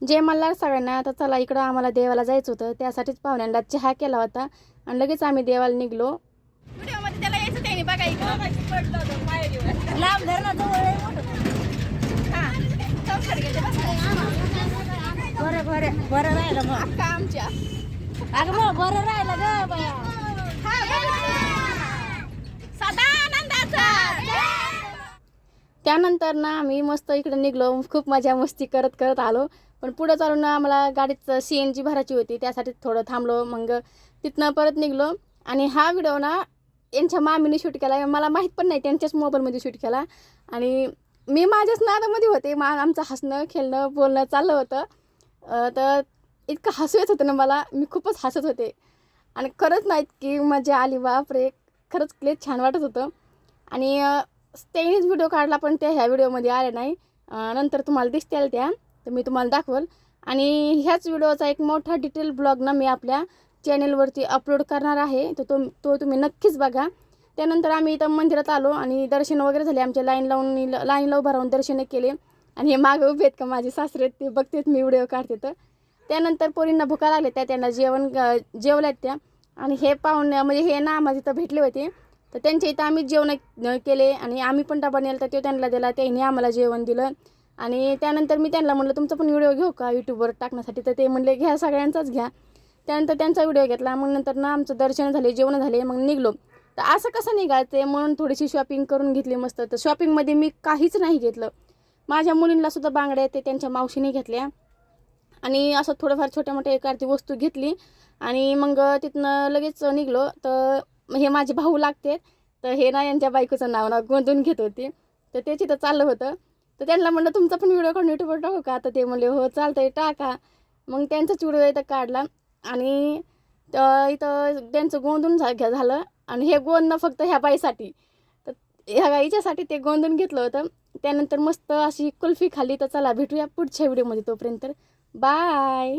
जय मल्हार सगळ्यांना. आता चला इकडं आम्हाला देवाला जायचं होतं, त्यासाठीच पाहुण्यांना चहा केला होता आणि लगेच आम्ही देवाला निघलो. व्हिडिओमध्ये त्याला यायचं त्याने बघा इकडं लांब धरणाजवळ आहे मोठं. हां चौसर गेले बरं राहिलं मग अक्का आमच्या. अगं मग बरं राहिलं ग बया. त्यानंतर ना आम्ही मस्त इकडे निघलो, खूप मजा मस्ती करत करत आलो. पण पुढं चालून ना आम्हाला गाडीत CNG भरायची होती, त्यासाठी थोडं थांबलो. मग तिथनं परत निघलो आणि हा व्हिडिओ ना यांच्या मामीने शूट केला. मला माहीत पण नाही, त्यांच्याच मोबाईलमध्ये शूट केला आणि मी माझ्याच नादामध्ये होते. आमचं हसणं खेळणं बोलणं चाललं होतं. तर इतकं हसू येत होतं ना मला, मी खूपच हसत होते आणि खरंच नाहीत की मजा आली. बापरे, खरंच लय छान वाटत होतं. आणि त्यांनीच व्हिडिओ काढला पण त्या ह्या व्हिडिओमध्ये आले नाही. नंतर तुम्हाला दिसतील त्या, तर मी तुम्हाला दाखवल. आणि ह्याच व्हिडिओचा एक मोठा डिटेल ब्लॉग ना मी आपल्या चॅनेलवरती अपलोड करणार आहे, तर तो तुम्ही नक्कीच बघा. त्यानंतर आम्ही इथं मंदिरात आलो आणि दर्शन वगैरे झाले आमचे. लाईनला उभं राहून दर्शनं केले. आणि हे मागं उभे आहेत का माझे सासरे, ते बघतेत मी व्हिडिओ काढते. तर त्यानंतर पोरींना भुका लागले, त्यांना जेवल्यात त्या. आणि हे पाहुणे म्हणजे हे ना आम्हाला तिथं भेटले होते, तर त्यांच्या इथं आम्ही जेवण केले आणि आम्ही पण डबा नेला, तर तो त्यांना दिला, त्यांनी आम्हाला जेवण दिलं. आणि त्यानंतर मी त्यांना म्हणलं तुमचा पण व्हिडिओ घेऊ का यूट्यूबवर टाकण्यासाठी, तर ते म्हणले घ्या, सगळ्यांचाच घ्या. त्यानंतर त्यांचा व्हिडिओ घेतला. मग नंतर ना आमचं दर्शन झाले, जेवण झाले, मग निघलो. तर असं कसं निघायचं म्हणून थोडीशी शॉपिंग करून घेतली मस्त. तर शॉपिंगमध्ये मी काहीच नाही घेतलं. माझ्या मुलींनासुद्धा बांगड्या ते त्यांच्या मावशीने घेतल्या आणि असं थोडंफार छोट्या मोठ्या एखादी वस्तू घेतली आणि मग तिथनं लगेच निघलो. तर हे माझे भाऊ लागते, तर हे ना यांच्या बायकोचं नाव गोंधून घेत होते, तर त्याची तर चाललं होतं. तर त्यांना म्हणलं तुमचा पण व्हिडिओ काढून यूट्यूबवर टाकू का, तर ते म्हणले हो चालतंय टाका. मग त्यांचाच व्हिडिओ इथं काढला आणि इथं त्यांचं गोंधून झालं. आणि हे गोंधणं फक्त ह्या बाईसाठी, तर ह्या गाईच्यासाठी ते गोंधून घेतलं होतं. त्यानंतर मस्त अशी कुल्फी खाल्ली. तर चला भेटूया पुढच्या व्हिडिओमध्ये, तोपर्यंत बाय.